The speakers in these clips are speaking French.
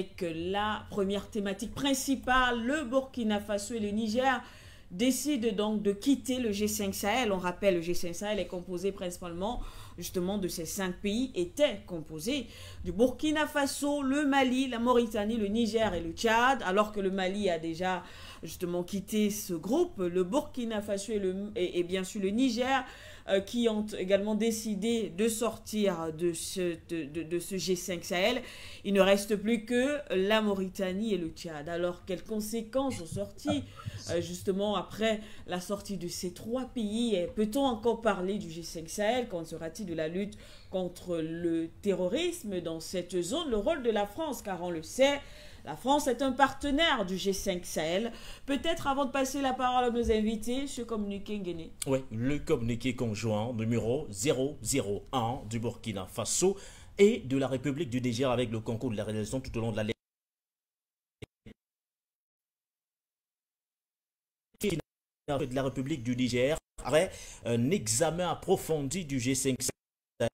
avec la première thématique principale. Le Burkina Faso et le Niger décident donc de quitter le G5 Sahel. On rappelle, le G5 Sahel est composé principalement justement de ces 5 pays, étaient composés du Burkina Faso, le Mali, la Mauritanie, le Niger et le Tchad, alors que le Mali a déjà justement quitté ce groupe. Le Burkina Faso et bien sûr le Niger qui ont également décidé de sortir de ce G5 Sahel. Il ne reste plus que la Mauritanie et le Tchad. Alors, quelles conséquences ont sorti justement après la sortie de ces 3 pays? Peut-on encore parler du G5 Sahel? Qu'en sera-t-il de la lutte contre le terrorisme dans cette zone? Le rôle de la France, car on le sait, la France est un partenaire du G5 Sahel. Peut-être avant de passer la parole à nos invités, ce communiqué Nguéné. Oui, le communiqué conjoint numéro 001 du Burkina Faso et de la République du Niger avec le concours de la réalisation tout au long de la de la République du Niger après un examen approfondi du G5 Sahel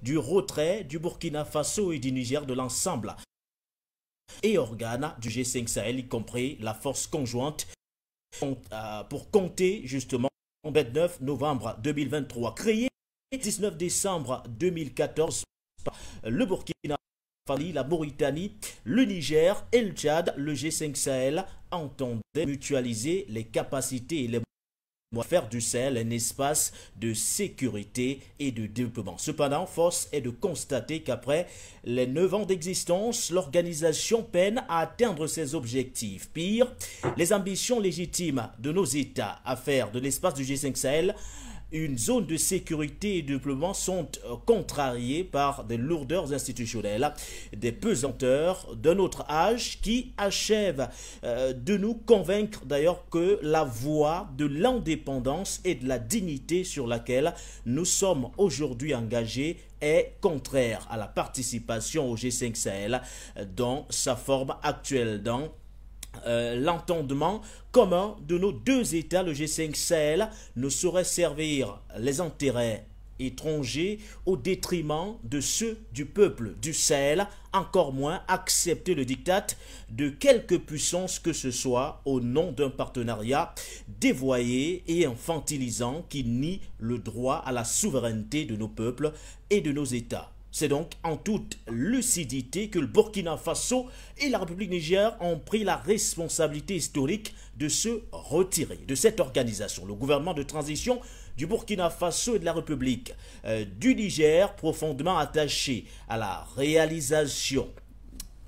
du retrait du Burkina Faso et du Niger de l'ensemble et organes du G5 Sahel, y compris la force conjointe pour compter justement le 29 novembre 2023. Créé le 19 décembre 2014 par le Burkina Faso, la Mauritanie, le Niger et le Tchad, le G5 Sahel entendait mutualiser les capacités et les faire du Sahel un espace de sécurité et de développement. Cependant, force est de constater qu'après les 9 ans d'existence, l'organisation peine à atteindre ses objectifs. Pire, les ambitions légitimes de nos États à faire de l'espace du G5 Sahel une zone de sécurité et de développement sont contrariées par des lourdeurs institutionnelles, des pesanteurs d'un autre âge qui achèvent de nous convaincre d'ailleurs que la voie de l'indépendance et de la dignité sur laquelle nous sommes aujourd'hui engagés est contraire à la participation au G5 Sahel dans sa forme actuelle, dans l'entendement commun de nos 2 États. Le G5 Sahel ne saurait servir les intérêts étrangers au détriment de ceux du peuple du Sahel, encore moins accepter le diktat de quelque puissance que ce soit au nom d'un partenariat dévoyé et infantilisant qui nie le droit à la souveraineté de nos peuples et de nos États. C'est donc en toute lucidité que le Burkina Faso et la République Niger ont pris la responsabilité historique de se retirer de cette organisation. Le gouvernement de transition du Burkina Faso et de la République du Niger, profondément attaché à la réalisation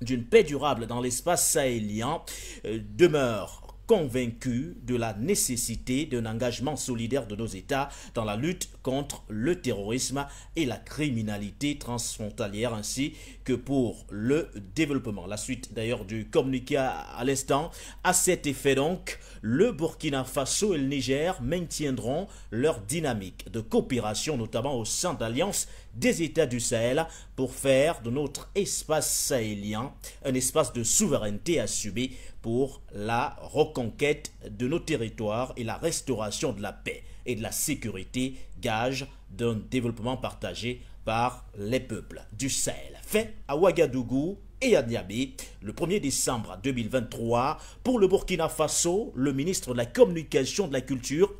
d'une paix durable dans l'espace sahélien, demeure convaincu de la nécessité d'un engagement solidaire de nos États dans la lutte contre le terrorisme et la criminalité transfrontalière ainsi que pour le développement. La suite d'ailleurs du communiqué à l'instant. À cet effet donc, le Burkina Faso et le Niger maintiendront leur dynamique de coopération notamment au sein d'alliances des États du Sahel pour faire de notre espace sahélien un espace de souveraineté assumé pour la reconquête de nos territoires et la restauration de la paix et de la sécurité, gage d'un développement partagé par les peuples du Sahel. Fait à Ouagadougou et à Niamey le 1er décembre 2023 pour le Burkina Faso, le ministre de la Communication, de la Culture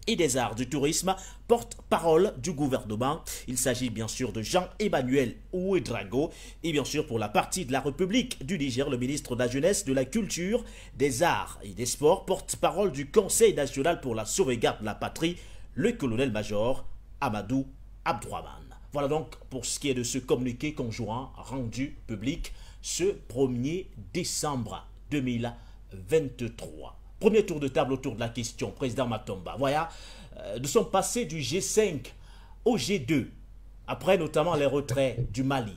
et des Arts du Tourisme, porte-parole du gouvernement. Il s'agit bien sûr de Jean-Emmanuel Ouedraogo et bien sûr pour la partie de la République du Niger, le ministre de la Jeunesse, de la Culture, des Arts et des Sports, porte-parole du Conseil national pour la sauvegarde de la patrie, le colonel-major Amadou Abdourahmane. Voilà donc pour ce qui est de ce communiqué conjoint rendu public ce 1er décembre 2023. Premier tour de table autour de la question, Président Matomba. Voilà, nous sommes passés du G5 au G2, après notamment les retraits du Mali,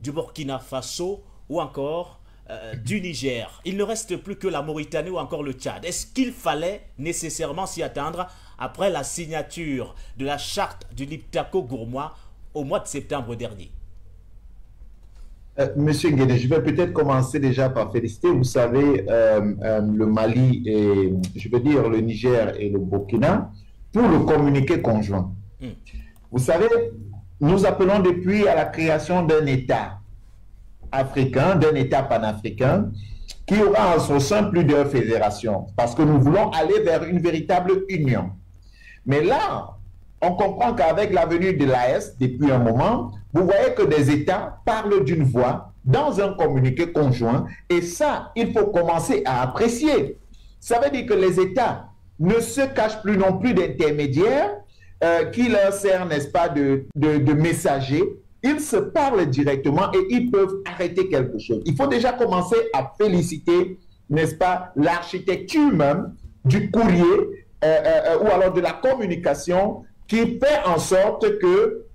du Burkina Faso ou encore du Niger. Il ne reste plus que la Mauritanie ou encore le Tchad. Est-ce qu'il fallait nécessairement s'y attendre après la signature de la charte du Liptako-Gourmois au mois de septembre dernier? Monsieur Nguéné, je vais peut-être commencer déjà par féliciter. Vous savez, le Mali et, je veux dire, le Niger et le Burkina pour le communiqué conjoint. Vous savez, nous appelons depuis à la création d'un État africain, d'un État panafricain, qui aura en son sein plusieurs fédérations, parce que nous voulons aller vers une véritable union. Mais là, on comprend qu'avec la venue de l'AES, depuis un moment, vous voyez que des États parlent d'une voix dans un communiqué conjoint, et ça, il faut commencer à apprécier. Ça veut dire que les États ne se cachent plus non plus d'intermédiaires qui leur servent, n'est-ce pas, de messagers. Ils se parlent directement et ils peuvent arrêter quelque chose. Il faut déjà commencer à féliciter, n'est-ce pas, l'architecture même du courrier ou alors de la communication qui fait en sorte que,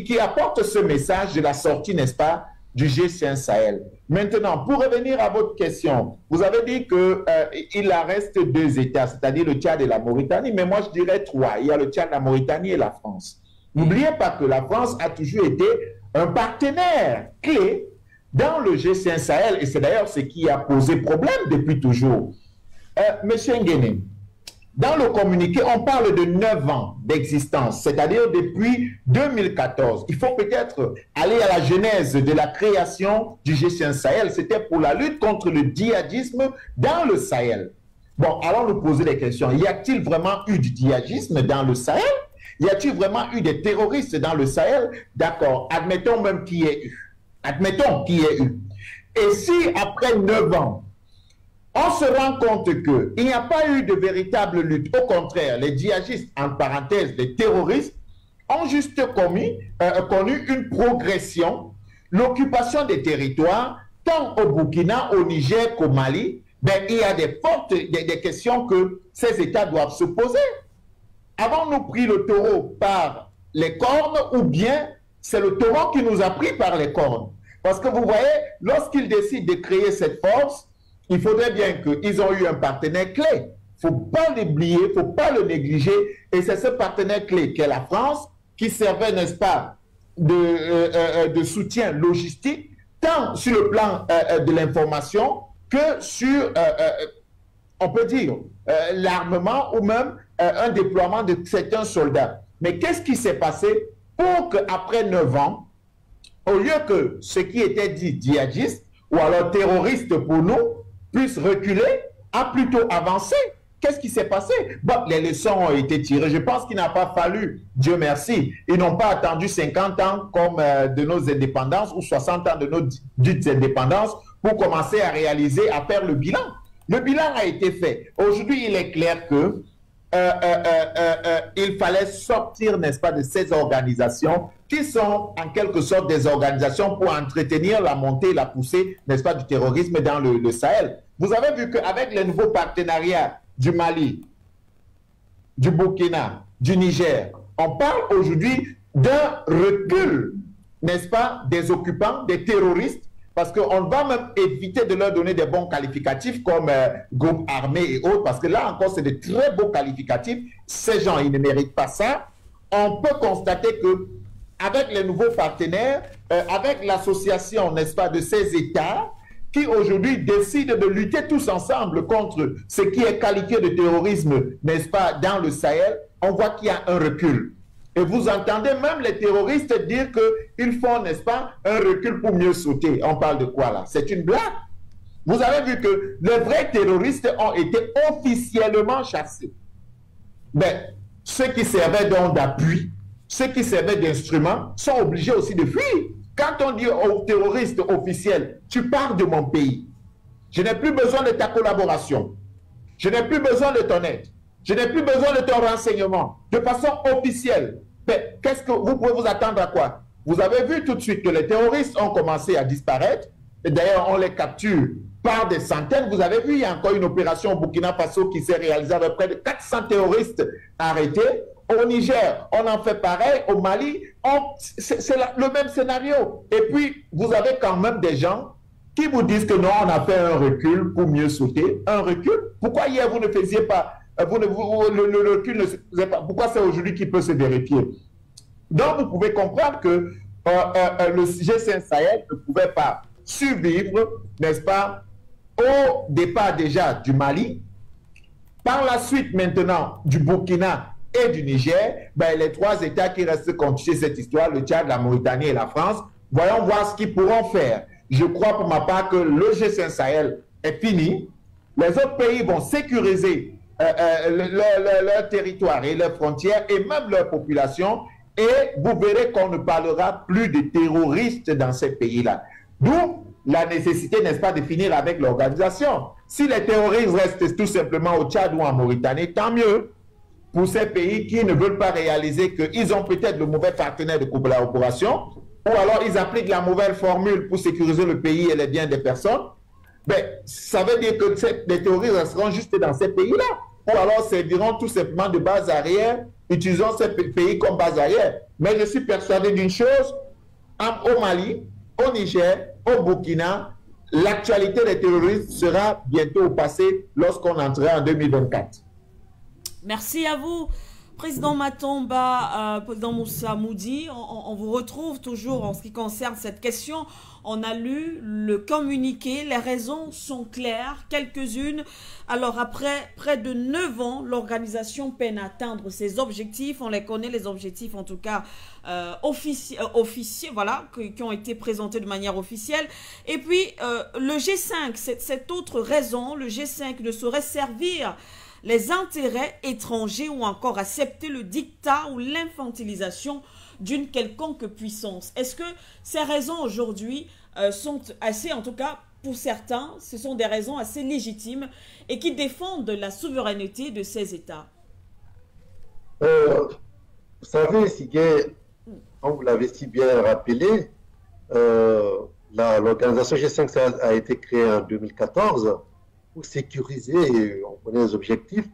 qui apporte ce message de la sortie, n'est-ce pas, du G5 Sahel. Maintenant, pour revenir à votre question, vous avez dit qu'il en reste 2 États, c'est-à-dire le Tchad et la Mauritanie, mais moi je dirais 3. Il y a le Tchad, la Mauritanie et la France. N'oubliez pas que la France a toujours été un partenaire clé dans le G5 Sahel, et c'est d'ailleurs ce qui a posé problème depuis toujours. Monsieur Nguéné, dans le communiqué, on parle de 9 ans d'existence, c'est-à-dire depuis 2014. Il faut peut-être aller à la genèse de la création du G5 Sahel. C'était pour la lutte contre le djihadisme dans le Sahel. Bon, allons nous poser des questions. Y a-t-il vraiment eu du djihadisme dans le Sahel? Y a-t-il vraiment eu des terroristes dans le Sahel? D'accord, admettons même qu'il y ait eu. Admettons qu'il y ait eu. Et si après 9 ans, on se rend compte qu'il n'y a pas eu de véritable lutte. Au contraire, les djihadistes, en parenthèse, les terroristes, ont juste connu une progression, l'occupation des territoires, tant au Burkina, au Niger qu'au Mali. Ben, il y a des questions que ces États doivent se poser. Avons-nous pris le taureau par les cornes ou bien c'est le taureau qui nous a pris par les cornes? Parce que vous voyez, lorsqu'ils décident de créer cette force, il faudrait bien qu'ils ont eu un partenaire clé. Il ne faut pas l'oublier, il ne faut pas le négliger. Et c'est ce partenaire clé qu'est la France qui servait, n'est-ce pas, de soutien logistique, tant sur le plan de l'information que sur, on peut dire, l'armement ou même un déploiement de certains soldats. Mais qu'est-ce qui s'est passé pour qu'après 9 ans, au lieu que ce qui était dit djihadiste ou alors terroriste pour nous, puisse reculer, a plutôt avancé. Qu'est-ce qui s'est passé? Bon, les leçons ont été tirées. Je pense qu'il n'a pas fallu, Dieu merci, ils n'ont pas attendu 50 ans comme de nos indépendances ou 60 ans de nos dites indépendances pour commencer à réaliser, à faire le bilan. Le bilan a été fait. Aujourd'hui, il est clair que il fallait sortir, n'est-ce pas, de ces organisations qui sont en quelque sorte des organisations pour entretenir la montée et la poussée, n'est-ce pas, du terrorisme dans le Sahel. Vous avez vu qu'avec les nouveaux partenariats du Mali, du Burkina, du Niger, on parle aujourd'hui d'un recul, n'est-ce pas, des occupants, des terroristes, parce qu'on va même éviter de leur donner des bons qualificatifs comme groupe armé et autres, parce que là encore, c'est de très beaux qualificatifs. Ces gens, ils ne méritent pas ça. On peut constater que avec les nouveaux partenaires, avec l'association, n'est-ce pas, de ces États, qui aujourd'hui décident de lutter tous ensemble contre ce qui est qualifié de terrorisme, n'est-ce pas, dans le Sahel, on voit qu'il y a un recul. Et vous entendez même les terroristes dire qu'ils font, n'est-ce pas, un recul pour mieux sauter. On parle de quoi là? C'est une blague. Vous avez vu que les vrais terroristes ont été officiellement chassés. Mais ceux qui servaient donc d'appui, ceux qui servaient d'instruments, sont obligés aussi de fuir. Quand on dit aux terroristes officiels, tu pars de mon pays, je n'ai plus besoin de ta collaboration, je n'ai plus besoin de ton aide, je n'ai plus besoin de ton renseignement, de façon officielle. Mais qu'est-ce que vous pouvez vous attendre à quoi? Vous avez vu tout de suite que les terroristes ont commencé à disparaître. Et d'ailleurs, on les capture par des centaines. Vous avez vu, il y a encore une opération au Burkina Faso qui s'est réalisée avec près de 400 terroristes arrêtés. Au Niger, on en fait pareil. Au Mali, c'est le même scénario. Et puis, vous avez quand même des gens qui vous disent que non, on a fait un recul pour mieux sauter. Un recul? Pourquoi hier, vous ne faisiez pas le recul ne se faisait pas? Pourquoi c'est aujourd'hui qu'il peut se vérifier? Donc, vous pouvez comprendre que le G5 Sahel ne pouvait pas survivre, n'est-ce pas, au départ déjà du Mali, par la suite maintenant du Burkina et du Niger, ben, les 3 États qui restent continuer cette histoire, le Tchad, la Mauritanie et la France, voyons voir ce qu'ils pourront faire. Je crois pour ma part que le G5 Sahel est fini. Les autres pays vont sécuriser leur territoire et leurs frontières et même leur population. Et vous verrez qu'on ne parlera plus de terroristes dans ces pays-là. D'où la nécessité, n'est-ce pas, de finir avec l'organisation. Si les terroristes restent tout simplement au Tchad ou en Mauritanie, tant mieux pour ces pays qui ne veulent pas réaliser qu'ils ont peut-être le mauvais partenaire de collaboration, ou alors ils appliquent la mauvaise formule pour sécuriser le pays et les biens des personnes. Ben, ça veut dire que les terroristes resteront juste dans ces pays-là. Ou alors serviront tout simplement de base arrière, utilisant ces pays comme base arrière. Mais je suis persuadé d'une chose, au Mali, au Niger, au Burkina, l'actualité des terroristes sera bientôt au passé lorsqu'on entrera en 2024. Merci à vous, Président Matomba, Président Moussa Moudi. On vous retrouve toujours en ce qui concerne cette question. On a lu le communiqué, les raisons sont claires, quelques-unes. Alors après près de 9 ans, l'organisation peine à atteindre ses objectifs. On les connaît, les objectifs en tout cas officiels, voilà, qui ont été présentés de manière officielle. Et puis le G5, cette autre raison, le G5 ne saurait servir les intérêts étrangers ou encore accepter le dictat ou l'infantilisation d'une quelconque puissance. Est-ce que ces raisons aujourd'hui sont assez, en tout cas pour certains, ce sont des raisons assez légitimes et qui défendent la souveraineté de ces États? Vous savez, Sigue, comme vous l'avez si bien rappelé, l'organisation G5 a été créée en 2014 pour sécuriser, on connaît les objectifs.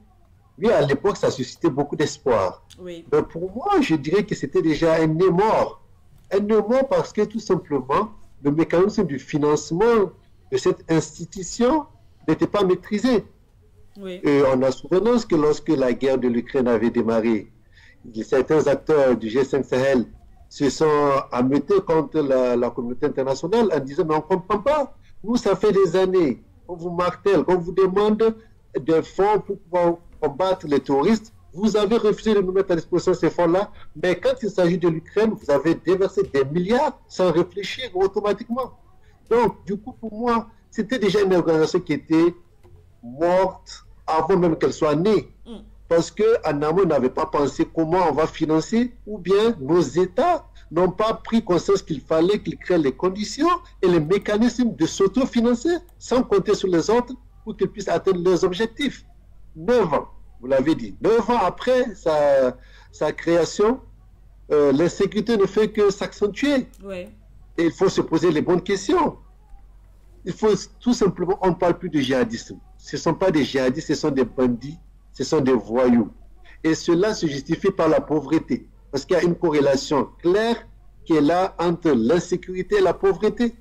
Oui, à l'époque, ça suscitait beaucoup d'espoir. Oui. Mais pour moi, je dirais que c'était déjà un nez mort. Un nez mort parce que tout simplement, le mécanisme du financement de cette institution n'était pas maîtrisé. Oui. Et on a souvenance que lorsque la guerre de l'Ukraine avait démarré, certains acteurs du G5 Sahel se sont ameutés contre la communauté internationale en disant « mais on ne comprend pas, nous ça fait des années, on vous martèle, on vous demande des fonds pour pouvoir combattre les terroristes, vous avez refusé de nous mettre à disposition ces fonds-là, mais quand il s'agit de l'Ukraine, vous avez déversé des milliards sans réfléchir automatiquement. » Donc, du coup, pour moi, c'était déjà une organisation qui était morte avant même qu'elle soit née. Parce qu'en amont, on n'avait pas pensé comment on va financer, ou bien nos États n'ont pas pris conscience qu'il fallait qu'ils créent les conditions et les mécanismes de s'autofinancer sans compter sur les autres pour qu'ils puissent atteindre leurs objectifs. 9 ans, vous l'avez dit. 9 ans après sa création, l'insécurité ne fait que s'accentuer. Oui. Et il faut se poser les bonnes questions. Il faut tout simplement, on ne parle plus de djihadisme. Ce ne sont pas des djihadistes, ce sont des bandits, ce sont des voyous. Et cela se justifie par la pauvreté. Parce qu'il y a une corrélation claire qui est là entre l'insécurité et la pauvreté.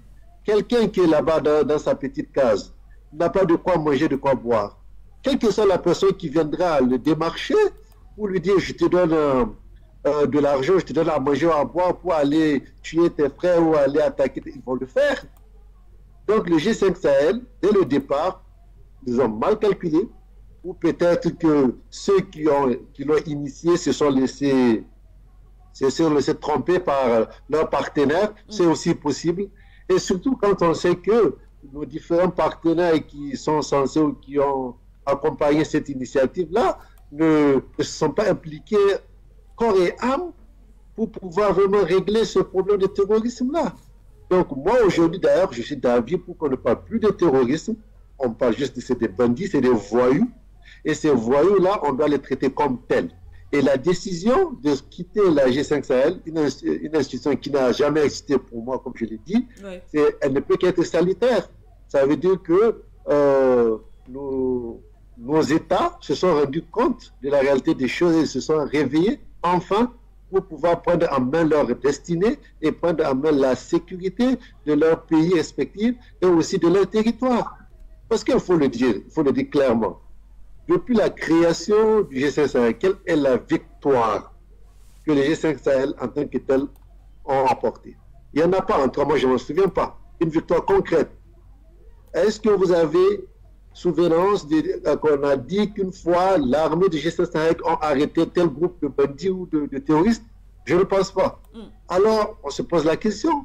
Quelqu'un qui est là-bas dans sa petite case n'a pas de quoi manger, de quoi boire. Quelle que soit la personne qui viendra le démarcher pour lui dire je te donne de l'argent, je te donne à manger ou à boire pour aller tuer tes frères ou aller attaquer, ils vont le faire. Donc le G5 Sahel, dès le départ, ils ont mal calculé, ou peut-être que ceux qui l'ont initié se sont laissés tromper par leurs partenaires, c'est aussi possible. Et surtout quand on sait que nos différents partenaires qui sont censés ou qui ont accompagné cette initiative-là ne se sont pas impliqués corps et âme pour pouvoir vraiment régler ce problème de terrorisme-là. Donc moi aujourd'hui d'ailleurs, je suis d'avis pour qu'on ne parle plus de terrorisme, on parle juste de c'est des bandits, c'est des voyous, et ces voyous-là, on doit les traiter comme tels. Et la décision de quitter la G5 Sahel, une institution qui n'a jamais existé pour moi, comme je l'ai dit, oui, elle ne peut qu'être salutaire. Ça veut dire que nos États se sont rendus compte de la réalité des choses et se sont réveillés enfin pour pouvoir prendre en main leur destinée et prendre en main la sécurité de leur pays respectifs et aussi de leur territoire. Parce qu'il faut le dire clairement. Depuis la création du G5 Sahel, quelle est la victoire que les G5 Sahel en tant que tel ont remporté? Il n'y en a pas, entre moi je ne me souviens pas. Une victoire concrète. Est-ce que vous avez souvenance qu'on a dit qu'une fois l'armée de G5 Sahel a arrêté tel groupe de bandits ou de terroristes? Je ne pense pas. Alors, on se pose la question,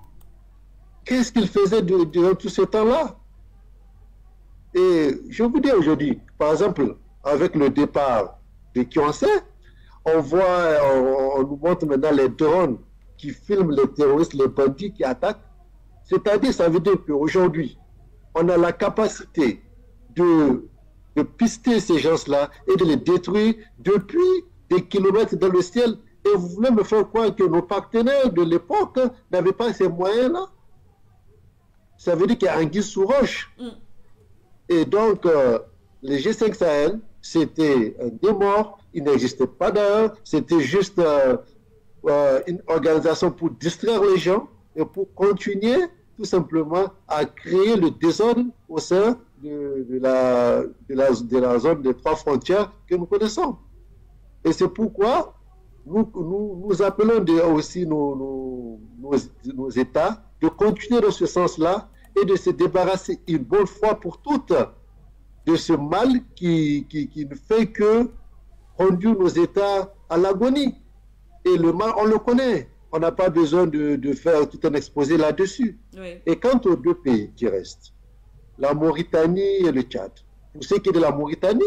qu'est-ce qu'ils faisaient durant tout ce temps-là? Et je vous dis aujourd'hui, par exemple, avec le départ de Kionse, on nous montre maintenant les drones qui filment les terroristes, les bandits qui attaquent. C'est-à-dire, ça veut dire qu'aujourd'hui, on a la capacité de pister ces gens-là et de les détruire depuis des kilomètres dans le ciel. Et vous voulez me faire croire que nos partenaires de l'époque n'avaient pas ces moyens-là? Ça veut dire qu'il y a anguille sous roche. Et donc, les G5 Sahel, c'était des morts, ils n'existaient pas d'ailleurs, c'était juste une organisation pour distraire les gens et pour continuer tout simplement à créer le désordre au sein de la zone des 3 frontières que nous connaissons. Et c'est pourquoi nous appelons aussi nos États de continuer dans ce sens-là et de se débarrasser une bonne fois pour toutes de ce mal qui ne fait que conduire nos États à l'agonie. Et le mal, on le connaît. On n'a pas besoin de faire tout un exposé là-dessus. Oui. Et quant aux 2 pays qui restent, la Mauritanie et le Tchad, pour ce qui est de la Mauritanie,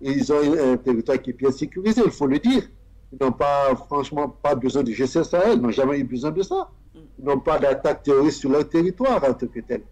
ils ont un territoire qui est bien sécurisé, il faut le dire. Ils n'ont pas, franchement, pas besoin de G5 Sahel, ils n'ont jamais eu besoin de ça. Ils n'ont pas d'attaque terroriste sur leur territoire en tant que tel.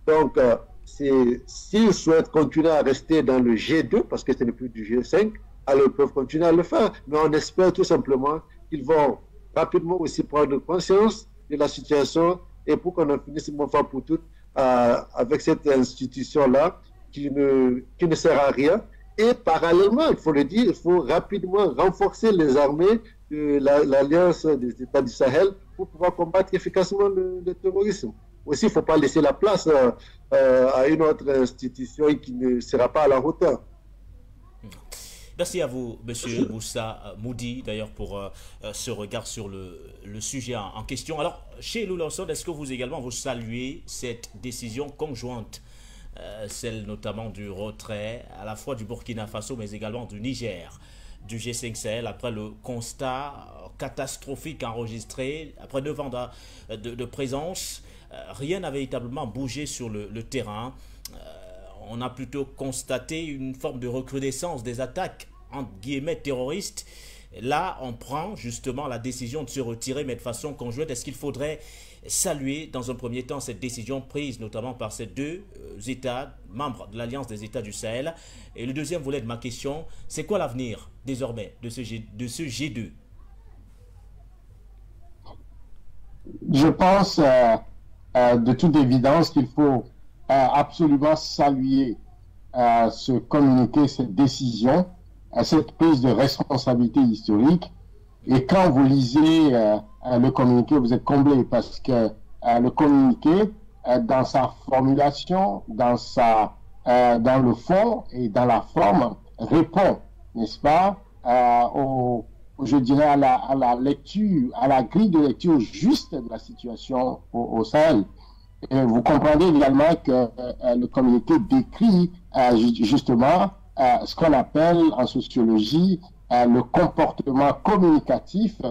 Donc, s'ils souhaitent continuer à rester dans le G2, parce que ce n'est plus du G5, alors ils peuvent continuer à le faire. Mais on espère tout simplement qu'ils vont rapidement aussi prendre conscience de la situation et pour qu'on en finisse une fois pour toutes avec cette institution-là qui ne sert à rien. Et parallèlement, il faut le dire, il faut rapidement renforcer les armées de l'Alliance des États du Sahel pour pouvoir combattre efficacement le terrorisme. Aussi, il ne faut pas laisser la place à une autre institution qui ne sera pas à la hauteur. Merci à vous, M. Moussa Moudi, d'ailleurs, pour ce regard sur le sujet en question. Alors, chez Loulanson, est-ce que vous également vous saluez cette décision conjointe, celle notamment du retrait à la fois du Burkina Faso, mais également du Niger, du G5 Sahel, après le constat catastrophique enregistré, après 9 ans de présence, rien n'a véritablement bougé sur le terrain. On a plutôt constaté une forme de recrudescence des attaques, entre guillemets, terroristes. Là, on prend justement la décision de se retirer, mais de façon conjointe. Est-ce qu'il faudrait saluer dans un premier temps cette décision prise notamment par ces 2 États, membres de l'Alliance des États du Sahel? Et le deuxième volet de ma question, c'est quoi l'avenir désormais de ce G2? Je pense de toute évidence qu'il faut absolument saluer ce communiqué, cette décision, cette prise de responsabilité historique. Et quand vous lisez le communiqué, vous êtes comblé parce que le communiqué, dans sa formulation, dans le fond et dans la forme, répond, n'est-ce pas, je dirais à la lecture, à la grille de lecture juste de la situation au Sahel. Et vous comprenez également que le communiqué décrit justement ce qu'on appelle en sociologie le comportement communicatif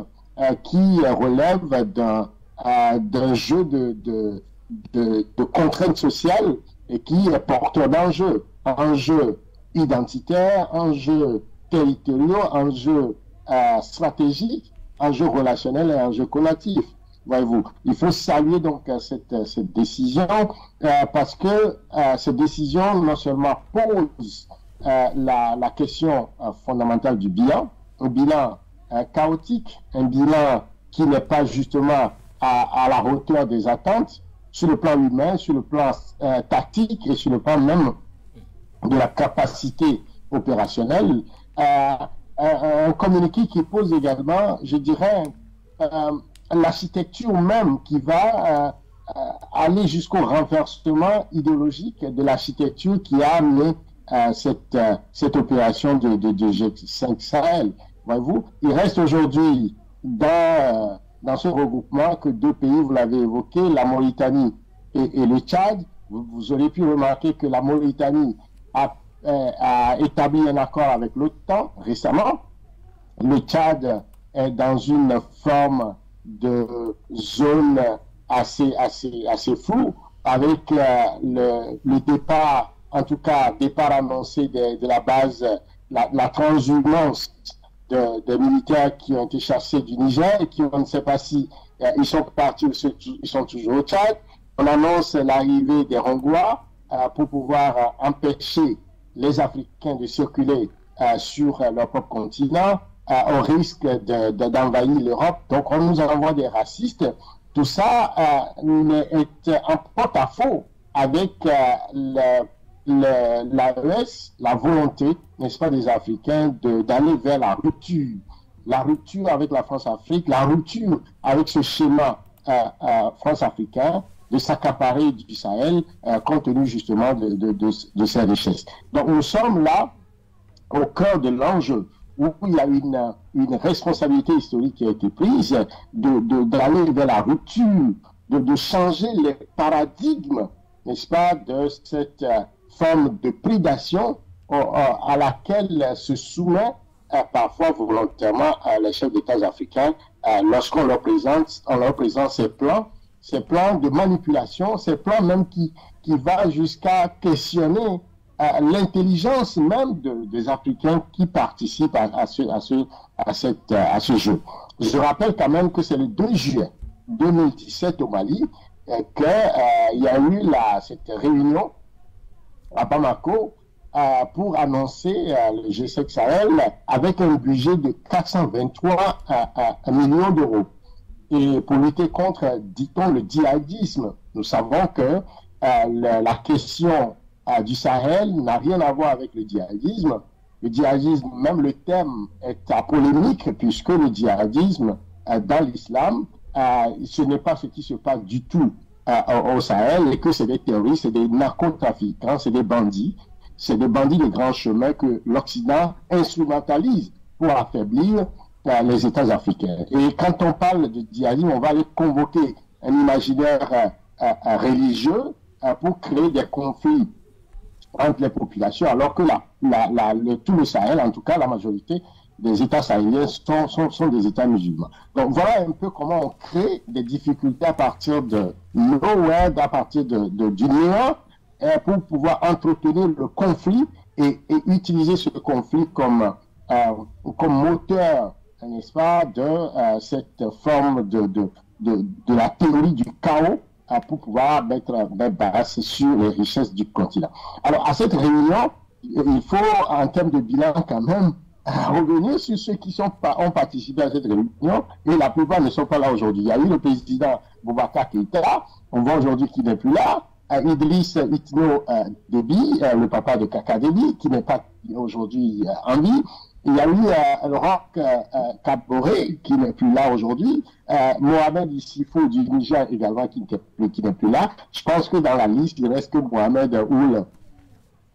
qui relève d'un jeu de contraintes sociales et qui est porteur d'enjeux, enjeux identitaires, enjeux territoriaux, enjeux stratégiques, enjeux relationnels et enjeux collectifs. Voyez-vous, il faut saluer donc cette décision parce que cette décision non seulement pose la question fondamentale du bilan, un bilan chaotique, un bilan qui n'est pas justement à la hauteur des attentes sur le plan humain, sur le plan tactique et sur le plan même de la capacité opérationnelle. Un communiqué qui pose également, je dirais, l'architecture même qui va aller jusqu'au renversement idéologique de l'architecture qui a amené cette opération de G5 Sahel. Voyez-vous, il reste aujourd'hui dans ce regroupement que 2 pays, vous l'avez évoqué, la Mauritanie et le Tchad. Vous aurez pu remarquer que la Mauritanie a établi un accord avec l'OTAN récemment. Le Tchad est dans une forme de zone assez floue, avec le départ, en tout cas, départ annoncé de la base, la transhumance des militaires qui ont été chassés du Niger et qui, on ne sait pas si ils sont partis ou ils sont toujours au Tchad. On annonce l'arrivée des Hongrois pour pouvoir empêcher les Africains de circuler sur leur propre continent au risque d'envahir l'Europe. Donc on nous envoie des racistes. Tout ça est en porte-à-faux avec l'AES, la volonté, n'est-ce pas, des Africains d'aller vers la rupture avec la France-Afrique, la rupture avec ce schéma France-africain de s'accaparer du Sahel compte tenu justement de ses richesses. Donc nous sommes là au cœur de l'enjeu où il y a une responsabilité historique qui a été prise d'aller vers la rupture, de changer les paradigmes, n'est-ce pas, de cette forme de prédation à laquelle se soumet parfois volontairement les chefs d'État africains lorsqu'on leur présente ces plans de manipulation, ces plans même qui va jusqu'à questionner l'intelligence même des Africains qui participent à ce jeu. Je rappelle quand même que c'est le 2 juillet 2017 au Mali qu'il y a eu cette réunion à Bamako pour annoncer le G5 Sahel avec un budget de 423 millions d'euros. Et pour lutter contre, dit-on, le djihadisme, nous savons que la question du Sahel n'a rien à voir avec le djihadisme. Le djihadisme, même le thème est à polémique, puisque le djihadisme, dans l'islam, ce n'est pas ce qui se passe du tout au Sahel, et que c'est des terroristes, c'est des narcotrafiquants, c'est des bandits de grands chemins que l'Occident instrumentalise pour affaiblir les États africains. Et quand on parle de djihadisme, on va aller convoquer un imaginaire religieux pour créer des conflits entre les populations, alors que tout le Sahel, en tout cas la majorité des États sahéliens sont des États musulmans. Donc voilà un peu comment on crée des difficultés à partir de nowhere, à partir du néant, pour pouvoir entretenir le conflit et utiliser ce conflit comme moteur, n'est-ce pas, de cette forme de la théorie du chaos pour pouvoir mettre base sur les richesses du continent. Alors, à cette réunion, il faut, en termes de bilan, quand même, revenir sur ceux qui ont participé à cette réunion, et la plupart ne sont pas là aujourd'hui. Il y a eu le président Boubacar Keïta, on voit aujourd'hui qu'il n'est plus là, Idriss Itno Déby, le papa de Kaka Déby, qui n'est pas aujourd'hui en vie. Il y a eu Roch Kaboré, qui n'est plus là aujourd'hui. Mohamed Issifou du Niger également, qui n'est plus là. Je pense que dans la liste, il reste que Mohamed Ould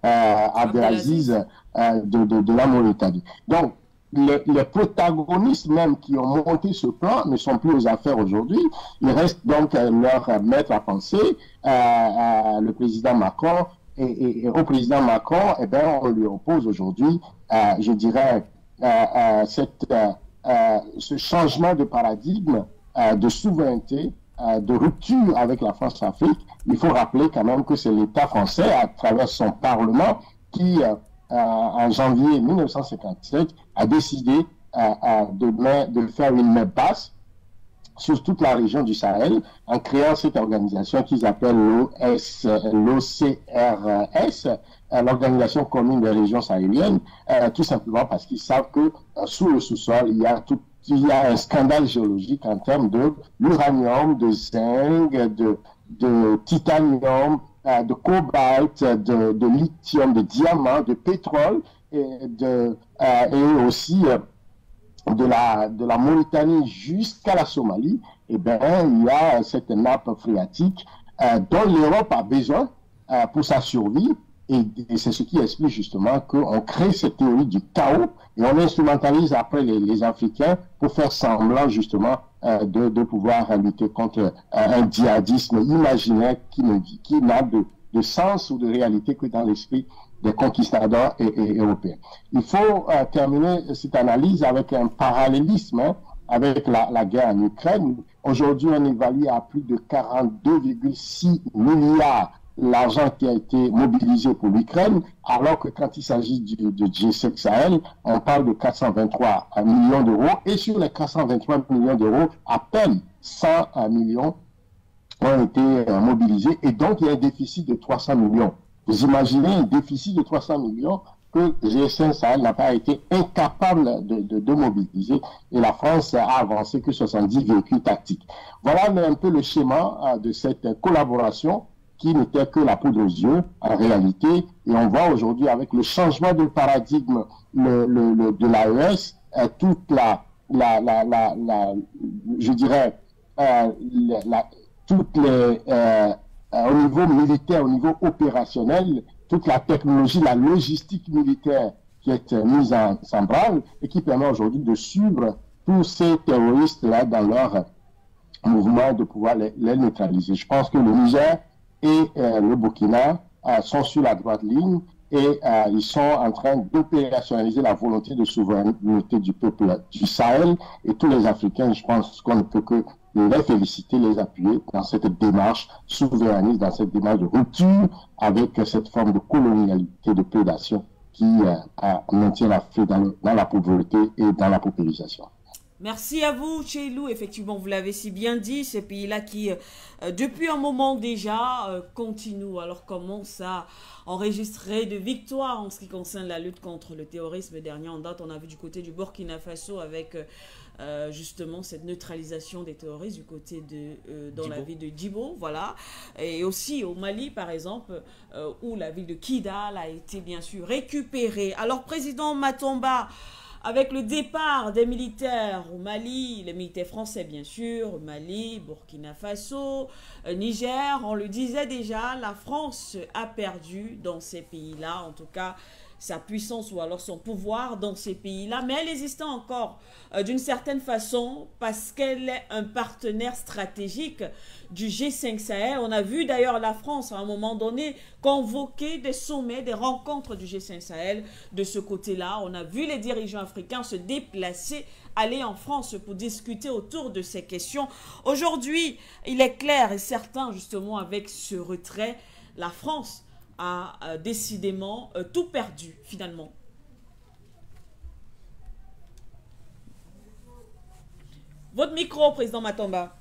Abdelaziz de la Mauritanie. Donc, les protagonistes même qui ont monté ce plan ne sont plus aux affaires aujourd'hui. Il reste donc leur maître à penser, le président Macron. Et au président Macron, eh bien, on lui oppose aujourd'hui, je dirais, ce changement de paradigme, de souveraineté, de rupture avec la France-Afrique. Il faut rappeler quand même que c'est l'État français, à travers son Parlement, qui, en janvier 1957, a décidé de faire une main basse sur toute la région du Sahel, en créant cette organisation qu'ils appellent l'OCRS, l'Organisation commune des régions sahéliennes, tout simplement parce qu'ils savent que sous le sous-sol, il y a un scandale géologique en termes de l'uranium, de zinc, de titanium, de cobalt, de lithium, de diamant, de pétrole, et aussi de la Mauritanie jusqu'à la Somalie. Eh bien, il y a cette nappe phréatique dont l'Europe a besoin pour sa survie, et c'est ce qui explique justement qu'on crée cette théorie du chaos et on instrumentalise après les Africains pour faire semblant justement de pouvoir lutter contre un djihadisme imaginaire qui n'a de sens ou de réalité que dans l'esprit des conquistadors européens. Il faut terminer cette analyse avec un parallélisme avec la guerre en Ukraine. Aujourd'hui, on évalue à plus de 42,6 milliards l'argent qui a été mobilisé pour l'Ukraine, alors que quand il s'agit de G5 Sahel, on parle de 423 millions d'euros, et sur les 423 millions d'euros, à peine 100 millions ont été mobilisés, et donc il y a un déficit de 300 millions. Vous imaginez un déficit de 300 millions que G5 Sahel n'a pas été incapable de mobiliser, et la France a avancé que 70 véhicules tactiques. Voilà un peu le schéma de cette collaboration qui n'était que la poudre aux yeux en réalité, et on voit aujourd'hui avec le changement de paradigme de l'AES, toute je dirais, toutes les, au niveau militaire, au niveau opérationnel, toute la technologie, la logistique militaire qui est mise en branle et qui permet aujourd'hui de suivre tous ces terroristes-là dans leur mouvement, de pouvoir les neutraliser. Je pense que le Niger et le Burkina sont sur la droite ligne et ils sont en train d'opérationnaliser la volonté de souveraineté du peuple du Sahel, et tous les Africains, je pense qu'on ne peut que les féliciter, les appuyer dans cette démarche souverainiste, dans cette démarche de rupture avec cette forme de colonialité, de prédation qui maintient l'Afrique dans la pauvreté et dans la paupérisation. Merci à vous, Tcheilou. Effectivement, vous l'avez si bien dit, ces pays-là qui, depuis un moment déjà, continuent, alors commencent à enregistrer de victoires en ce qui concerne la lutte contre le terrorisme. Dernier en date, on a vu du côté du Burkina Faso avec justement cette neutralisation des terroristes du côté de dans la ville de Djibo, voilà, et aussi au Mali par exemple, où la ville de Kidal a été bien sûr récupérée. Alors, président Matomba, avec le départ des militaires au Mali, les militaires français bien sûr, au Mali, Burkina Faso, Niger, on le disait déjà, la France a perdu dans ces pays-là, en tout cas sa puissance ou alors son pouvoir dans ces pays-là, mais elle existe encore d'une certaine façon parce qu'elle est un partenaire stratégique du G5 Sahel. On a vu d'ailleurs la France à un moment donné convoquer des sommets, des rencontres du G5 Sahel de ce côté-là. On a vu les dirigeants africains se déplacer, aller en France pour discuter autour de ces questions. Aujourd'hui, il est clair et certain justement avec ce retrait, la France a décidément tout perdu finalement. Votre micro, président Matomba.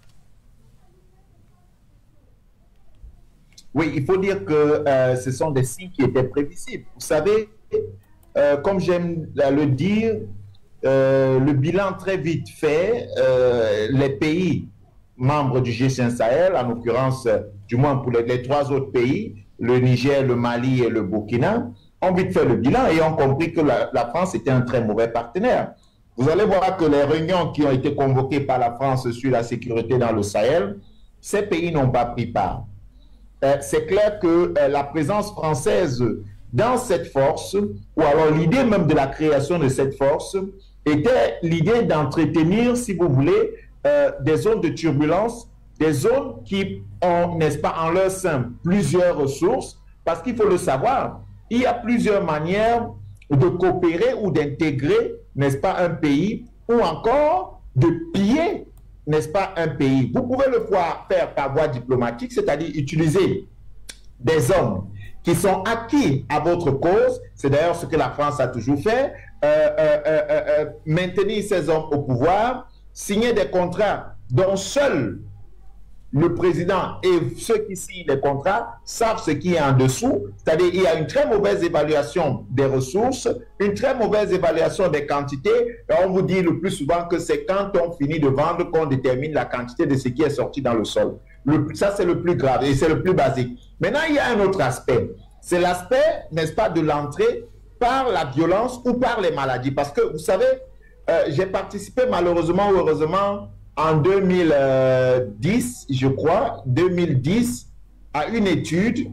Oui, il faut dire que ce sont des signes qui étaient prévisibles. Vous savez, comme j'aime le dire, le bilan très vite fait, les pays membres du G5 Sahel, en l'occurrence, du moins pour les trois autres pays, le Niger, le Mali et le Burkina, ont vite fait le bilan et ont compris que la France était un très mauvais partenaire. Vous allez voir que les réunions qui ont été convoquées par la France sur la sécurité dans le Sahel, ces pays n'ont pas pris part. C'est clair que la présence française dans cette force, ou alors l'idée même de la création de cette force, était l'idée d'entretenir, si vous voulez, des zones de turbulence, des zones qui ont, n'est-ce pas, en leur sein plusieurs ressources, parce qu'il faut le savoir, il y a plusieurs manières de coopérer ou d'intégrer, n'est-ce pas, un pays, ou encore de piller, n'est-ce pas, un pays. Vous pouvez le faire par voie diplomatique, c'est-à-dire utiliser des hommes qui sont acquis à votre cause, c'est d'ailleurs ce que la France a toujours fait, maintenir ces hommes au pouvoir, signer des contrats dont seul le président et ceux qui signent les contrats savent ce qui est en dessous, c'est-à-dire il y a une très mauvaise évaluation des ressources, une très mauvaise évaluation des quantités. Et on vous dit le plus souvent que c'est quand on finit de vendre qu'on détermine la quantité de ce qui est sorti dans le sol. Ça, c'est le plus grave et c'est le plus basique. Maintenant, il y a un autre aspect. C'est l'aspect, n'est-ce pas, de l'entrée par la violence ou par les maladies. Parce que, vous savez, j'ai participé malheureusement ou heureusement en 2010, je crois, 2010, à une étude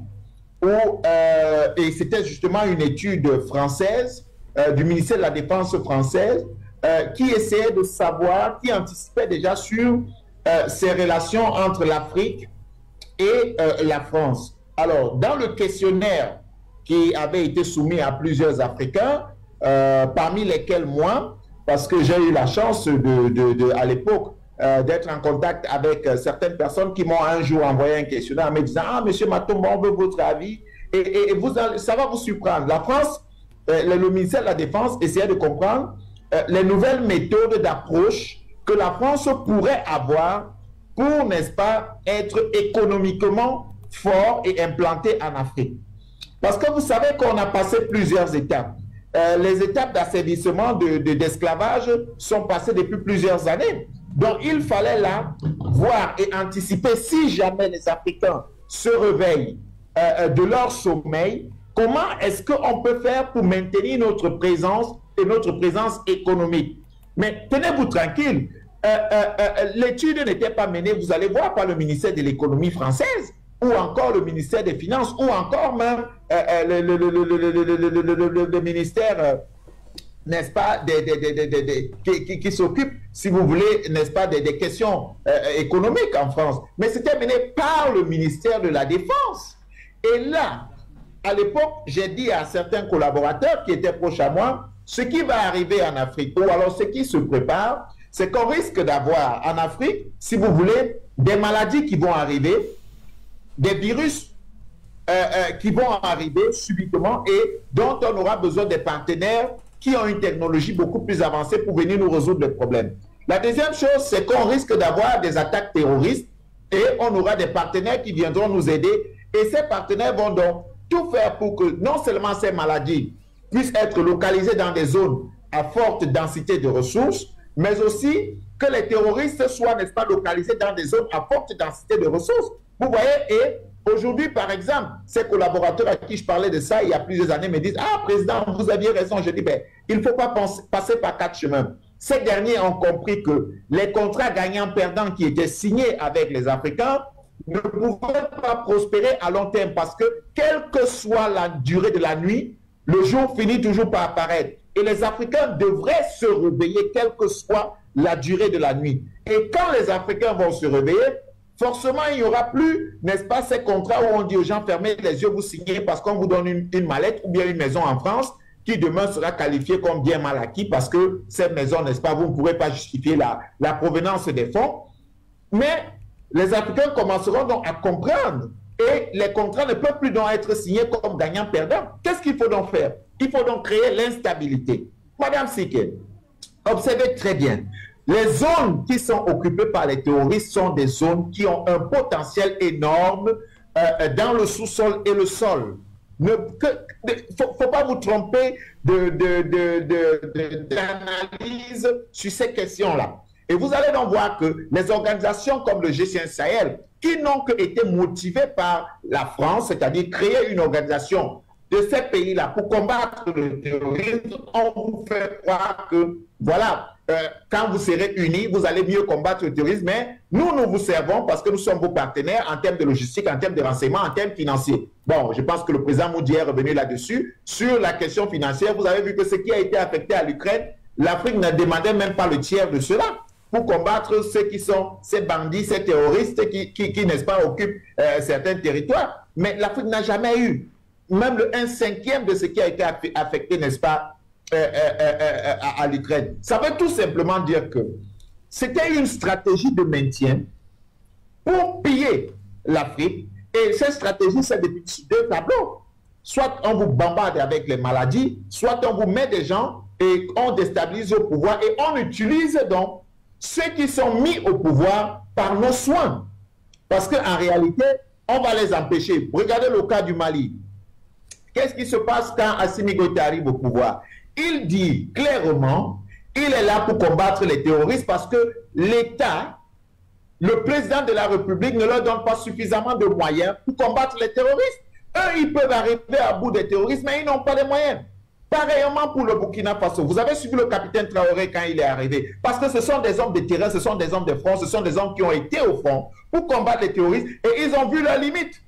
où, et c'était justement une étude française, du ministère de la Défense française, qui essayait de savoir, qui anticipait déjà sur ces relations entre l'Afrique et la France. Alors, dans le questionnaire qui avait été soumis à plusieurs Africains, parmi lesquels moi, parce que j'ai eu la chance à l'époque d'être en contact avec certaines personnes qui m'ont un jour envoyé un questionnaire en me disant « Ah, monsieur Matomba, on veut votre avis. » Et ça va vous surprendre. La France, le ministère de la Défense essayait de comprendre les nouvelles méthodes d'approche que la France pourrait avoir pour, n'est-ce pas, être économiquement fort et implanté en Afrique. Parce que vous savez qu'on a passé plusieurs étapes. Les étapes d'asservissement d'esclavage sont passées depuis plusieurs années. Donc, il fallait là voir et anticiper si jamais les Africains se réveillent de leur sommeil, comment est-ce qu'on peut faire pour maintenir notre présence et notre présence économique. Mais tenez-vous tranquille, l'étude n'était pas menée, vous allez voir, par le ministère de l'économie française, ou encore le ministère des Finances, ou encore même le ministère, n'est-ce pas, qui s'occupe, si vous voulez, n'est-ce pas, des questions économiques en France. Mais c'était mené par le ministère de la Défense. Et là, à l'époque, j'ai dit à certains collaborateurs qui étaient proches à moi, ce qui va arriver en Afrique, ou alors ce qui se prépare, c'est qu'on risque d'avoir en Afrique, si vous voulez, des maladies qui vont arriver, des virus qui vont arriver subitement et dont on aura besoin des partenaires qui ont une technologie beaucoup plus avancée pour venir nous résoudre les problèmes. La deuxième chose, c'est qu'on risque d'avoir des attaques terroristes et on aura des partenaires qui viendront nous aider et ces partenaires vont donc tout faire pour que non seulement ces maladies puissent être localisées dans des zones à forte densité de ressources, mais aussi que les terroristes soient, n'est-ce pas, localisés dans des zones à forte densité de ressources. Vous voyez, et aujourd'hui, par exemple, ces collaborateurs à qui je parlais de ça il y a plusieurs années me disent « Ah, président, vous aviez raison. » Je dis ben, « Il ne faut pas passer par 4 chemins. » Ces derniers ont compris que les contrats gagnants-perdants qui étaient signés avec les Africains ne pouvaient pas prospérer à long terme parce que, quelle que soit la durée de la nuit, le jour finit toujours par apparaître. Et les Africains devraient se réveiller, quelle que soit la durée de la nuit. Et quand les Africains vont se réveiller, forcément, il n'y aura plus, n'est-ce pas, ces contrats où on dit aux gens, fermez les yeux, vous signez parce qu'on vous donne une mallette ou bien une maison en France qui demain sera qualifiée comme bien mal acquis parce que cette maison, n'est-ce pas, vous ne pourrez pas justifier la provenance des fonds. Mais les Africains commenceront donc à comprendre et les contrats ne peuvent plus donc être signés comme gagnant-perdant. Qu'est-ce qu'il faut donc faire? Il faut donc créer l'instabilité. Madame Siké, observez très bien. Les zones qui sont occupées par les terroristes sont des zones qui ont un potentiel énorme dans le sous-sol et le sol. Il ne faut pas vous tromper d'analyse sur ces questions-là. Et vous allez donc voir que les organisations comme le G5 Sahel, qui n'ont qu'été motivées par la France, c'est-à-dire créer une organisation de ces pays-là pour combattre le terrorisme, on vous fait croire que, voilà, quand vous serez unis, vous allez mieux combattre le terrorisme, mais nous vous servons parce que nous sommes vos partenaires en termes de logistique, en termes de renseignement, en termes financiers. Bon, je pense que le président Moudi est revenu là-dessus. Sur la question financière, vous avez vu que ce qui a été affecté à l'Ukraine, l'Afrique ne demandait même pas le tiers de cela pour combattre ceux qui sont ces bandits, ces terroristes qui n'est-ce pas, occupent certains territoires. Mais l'Afrique n'a jamais eu même le 1/5 de ce qui a été affecté, n'est-ce pas, à l'Ukraine. Ça veut tout simplement dire que c'était une stratégie de maintien pour piller l'Afrique. Et cette stratégie, c'est depuis 2 tableaux. Soit on vous bombarde avec les maladies, soit on vous met des gens et on déstabilise au pouvoir et on utilise donc ceux qui sont mis au pouvoir par nos soins. Parce qu'en réalité, on va les empêcher. Regardez le cas du Mali. Qu'est-ce qui se passe quand Assimi Goïta arrive au pouvoir? Il dit clairement, il est là pour combattre les terroristes parce que l'État, le président de la République ne leur donne pas suffisamment de moyens pour combattre les terroristes. Eux, ils peuvent arriver à bout des terroristes, mais ils n'ont pas les moyens. Pareillement pour le Burkina Faso. Vous avez suivi le capitaine Traoré quand il est arrivé. Parce que ce sont des hommes de terrain, ce sont des hommes de front, ce sont des hommes qui ont été au front pour combattre les terroristes et ils ont vu leurs limites.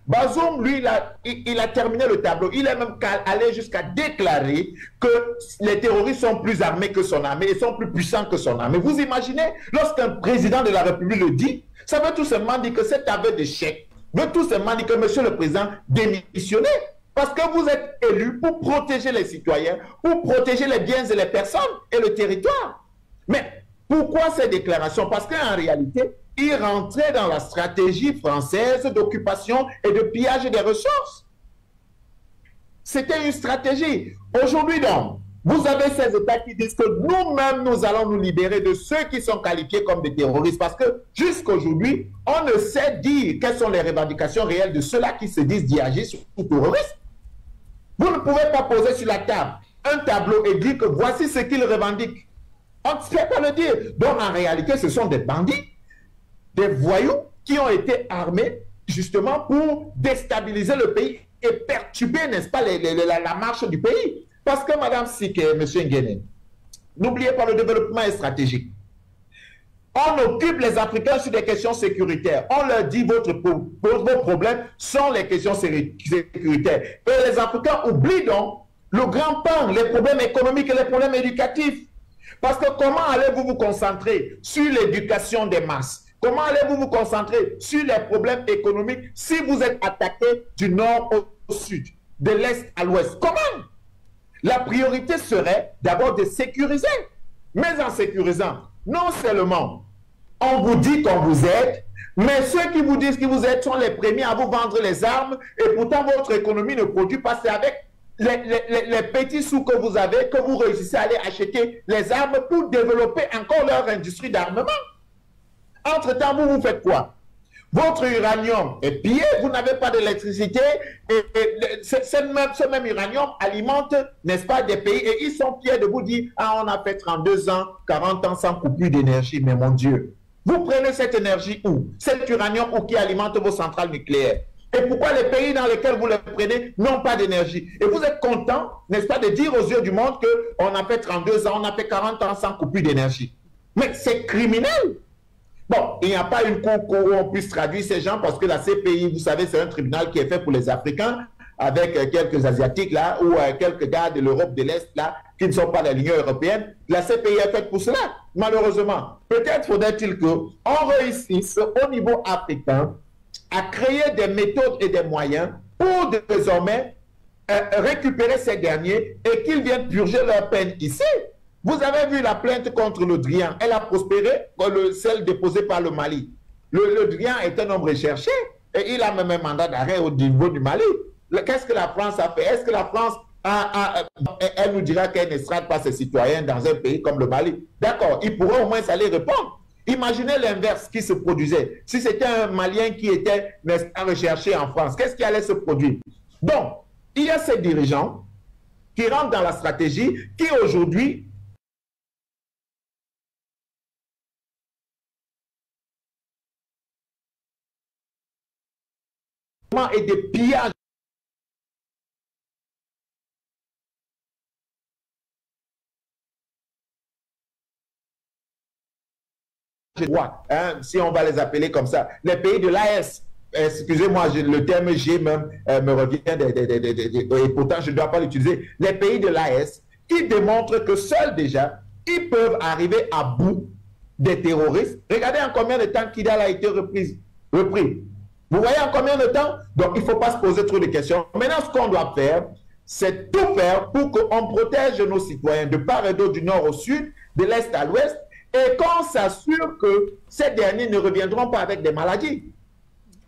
Bazoum, lui, il a terminé le tableau. Il est même allé jusqu'à déclarer que les terroristes sont plus armés que son armée et sont plus puissants que son armée. Vous imaginez, lorsqu'un président de la République le dit, ça veut tout simplement dire que cet aveu d'échec veut tout simplement dire que monsieur le président démissionnait. Parce que vous êtes élu pour protéger les citoyens, pour protéger les biens et les personnes et le territoire. Mais pourquoi ces déclarations? Parce qu'en réalité, il rentrait dans la stratégie française d'occupation et de pillage des ressources. C'était une stratégie. Aujourd'hui donc, vous avez ces États qui disent que nous-mêmes, nous allons nous libérer de ceux qui sont qualifiés comme des terroristes. Parce que jusqu'aujourd'hui, on ne sait dire quelles sont les revendications réelles de ceux-là qui se disent djihadistes ou terroristes. Vous ne pouvez pas poser sur la table un tableau et dire que voici ce qu'ils revendiquent. On ne sait pas le dire. Donc en réalité, ce sont des bandits, des voyous qui ont été armés justement pour déstabiliser le pays et perturber, n'est-ce pas, la marche du pays. Parce que Mme Sik et M. Nguyen, n'oubliez pas, le développement est stratégique. On occupe les Africains sur des questions sécuritaires. On leur dit vos problèmes sont les questions sécuritaires. Et les Africains oublient donc le grand pan, les problèmes économiques et les problèmes éducatifs. Parce que comment allez-vous vous concentrer sur l'éducation des masses? Comment allez-vous vous concentrer sur les problèmes économiques si vous êtes attaqué du nord au sud, de l'est à l'ouest? Comment? La priorité serait d'abord de sécuriser. Mais en sécurisant, non seulement on vous dit qu'on vous aide, mais ceux qui vous disent qu'ils vous aident sont les premiers à vous vendre les armes et pourtant votre économie ne produit pas. C'est avec les petits sous que vous avez que vous réussissez à aller acheter les armes pour développer encore leur industrie d'armement. Entre-temps, vous faites quoi? Votre uranium est pillé, vous n'avez pas d'électricité et ce même uranium alimente, n'est-ce pas, des pays et ils sont fiers de vous dire « Ah, on a fait 32 ans, 40 ans sans coupure d'énergie, mais mon Dieu, vous prenez cette énergie où? Cet uranium où qui alimente vos centrales nucléaires? Et pourquoi les pays dans lesquels vous les prenez n'ont pas d'énergie? Et vous êtes content, n'est-ce pas, de dire aux yeux du monde qu'on a fait 32 ans, on a fait 40 ans sans coupure d'énergie. Mais c'est criminel. Bon, il n'y a pas une cour où on puisse traduire ces gens parce que la CPI, vous savez, c'est un tribunal qui est fait pour les Africains avec quelques Asiatiques là ou quelques gars de l'Europe de l'Est là qui ne sont pas de l'Union européenne. La CPI est faite pour cela, malheureusement. Peut-être faudrait-il qu'on réussisse au niveau africain à créer des méthodes et des moyens pour désormais récupérer ces derniers et qu'ils viennent purger leur peine ici. Vous avez vu la plainte contre le Drian, elle a prospéré, celle déposée par le Mali. Le Drian est un homme recherché et il a même un mandat d'arrêt au niveau du Mali. Qu'est-ce que la France a fait? Est-ce que la France elle nous dira qu'elle n'extrade pas ses citoyens dans un pays comme le Mali? D'accord, il pourrait au moins aller répondre. Imaginez l'inverse qui se produisait. Si c'était un Malien qui était recherché en France, qu'est-ce qui allait se produire? Donc, il y a ces dirigeants qui rentrent dans la stratégie qui aujourd'hui et des pillages si on va les appeler comme ça, les pays de l'AS, excusez-moi, le terme G même me revient, et pourtant je ne dois pas l'utiliser, les pays de l'AS qui démontrent que seuls déjà, ils peuvent arriver à bout des terroristes. Regardez en combien de temps Kidal a été repris. Vous voyez en combien de temps? Donc, il ne faut pas se poser trop de questions. Maintenant, ce qu'on doit faire, c'est tout faire pour qu'on protège nos citoyens de part et d'autre, du nord au sud, de l'est à l'ouest, et qu'on s'assure que ces derniers ne reviendront pas avec des maladies.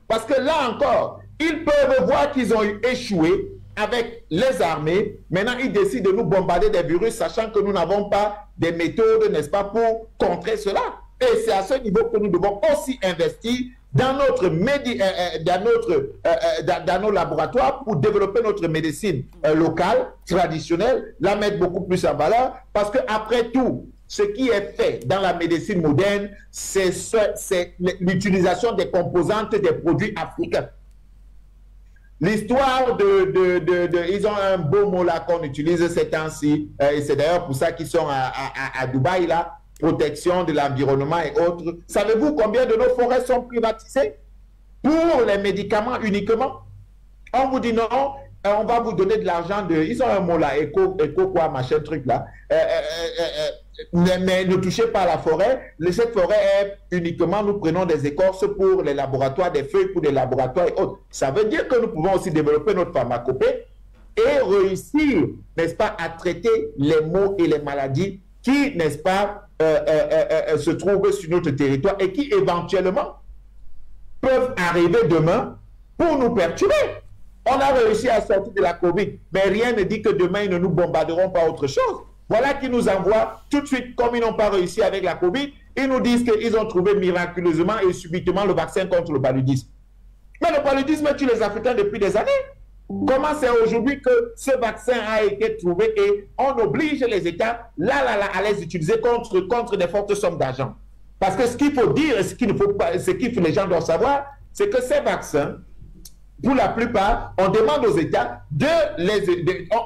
Parce que là encore, ils peuvent voir qu'ils ont échoué avec les armées. Maintenant, ils décident de nous bombarder des virus, sachant que nous n'avons pas des méthodes, n'est-ce pas, pour contrer cela. Et c'est à ce niveau que nous devons aussi investir dans nos laboratoires pour développer notre médecine locale, traditionnelle, la mettre beaucoup plus en valeur, parce qu'après tout, ce qui est fait dans la médecine moderne, c'est l'utilisation des composantes des produits africains. L'histoire ils ont un beau mot là qu'on utilise ces temps-ci, et c'est d'ailleurs pour ça qu'ils sont à Dubaï là, protection de l'environnement et autres. Savez-vous combien de nos forêts sont privatisées pour les médicaments uniquement? On vous dit non, on va vous donner de l'argent ils ont un mot là, éco quoi, machin truc là. Mais ne touchez pas à la forêt. Cette forêt est uniquement, nous prenons des écorces pour les laboratoires, des feuilles pour les laboratoires et autres. Ça veut dire que nous pouvons aussi développer notre pharmacopée et réussir, n'est-ce pas, à traiter les maux et les maladies qui, n'est-ce pas, se trouvent sur notre territoire et qui éventuellement peuvent arriver demain pour nous perturber. On a réussi à sortir de la Covid, mais rien ne dit que demain, ils ne nous bombarderont pas autre chose. Voilà qu'ils nous envoient tout de suite, comme ils n'ont pas réussi avec la Covid, ils nous disent qu'ils ont trouvé miraculeusement et subitement le vaccin contre le paludisme. Mais le paludisme tue les Africains depuis des années. Comment c'est aujourd'hui que ce vaccin a été trouvé et on oblige les États à les utiliser contre des fortes sommes d'argent? Parce que ce qu'il faut dire et ce qu'il ne faut pas, ce que les gens doivent savoir, c'est que ces vaccins, pour la plupart, on demande aux États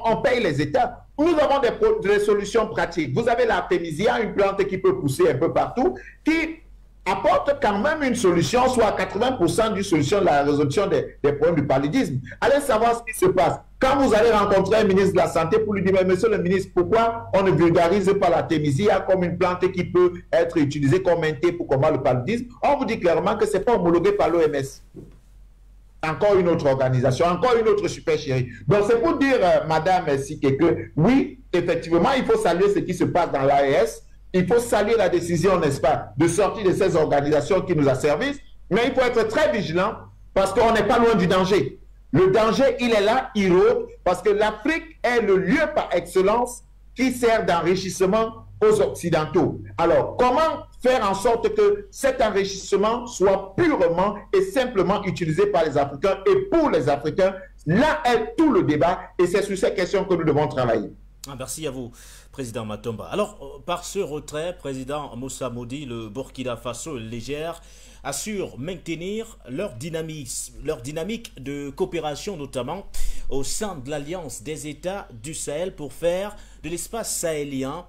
on paye les États. Nous avons des solutions pratiques. Vous avez l'artémisia, une plante qui peut pousser un peu partout, qui apporte quand même une solution, soit 80% d'une solution de la résolution des problèmes du paludisme. Allez savoir ce qui se passe. Quand vous allez rencontrer un ministre de la Santé pour lui dire, mais monsieur le ministre, pourquoi on ne vulgarise pas l'artémisia comme une plante qui peut être utilisée comme un thé pour combattre le paludisme? On vous dit clairement que ce n'est pas homologué par l'OMS. Encore une autre organisation, encore une autre super chérie. Donc c'est pour dire, Madame Sike, que oui, effectivement, il faut saluer ce qui se passe dans l'AES. Il faut saluer la décision, n'est-ce pas, de sortir de ces organisations qui nous asservissent. Mais il faut être très vigilant parce qu'on n'est pas loin du danger. Le danger, il est là, il rôde, parce que l'Afrique est le lieu par excellence qui sert d'enrichissement aux Occidentaux. Alors, comment faire en sorte que cet enrichissement soit purement et simplement utilisé par les Africains et pour les Africains? Là est tout le débat et c'est sur ces questions que nous devons travailler. Merci à vous, Président Matomba. Alors, par ce retrait, Président Moussa Moudi, le Burkina Faso et le Niger assurent maintenir leur dynamique de coopération, notamment au sein de l'Alliance des États du Sahel, pour faire de l'espace sahélien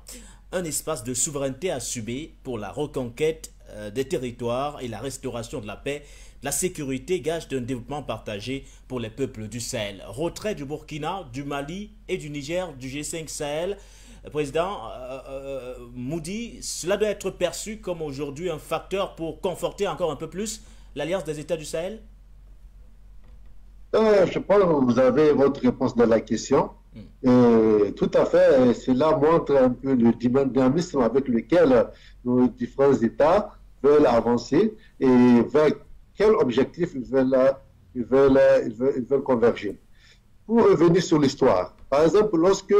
un espace de souveraineté assumé pour la reconquête des territoires et la restauration de la paix, de la sécurité, gage d'un développement partagé pour les peuples du Sahel. Retrait du Burkina, du Mali et du Niger du G5 Sahel. Président Moudi, cela doit être perçu comme aujourd'hui un facteur pour conforter encore un peu plus l'Alliance des États du Sahel? Je pense que vous avez votre réponse dans la question. Tout à fait, cela montre un peu le dynamisme avec lequel nos différents États veulent avancer et vers quel objectif ils veulent converger. Pour revenir sur l'histoire, par exemple, lorsque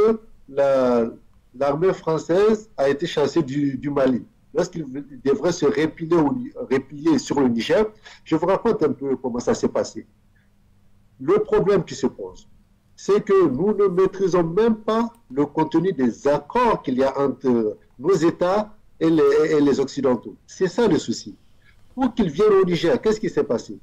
l'armée française a été chassée du Mali, lorsqu'il devrait se replier sur le Niger, je vous raconte un peu comment ça s'est passé. Le problème qui se pose, c'est que nous ne maîtrisons même pas le contenu des accords qu'il y a entre nos États et les Occidentaux. C'est ça le souci. Pour qu'ils viennent au Niger, qu'est-ce qui s'est passé?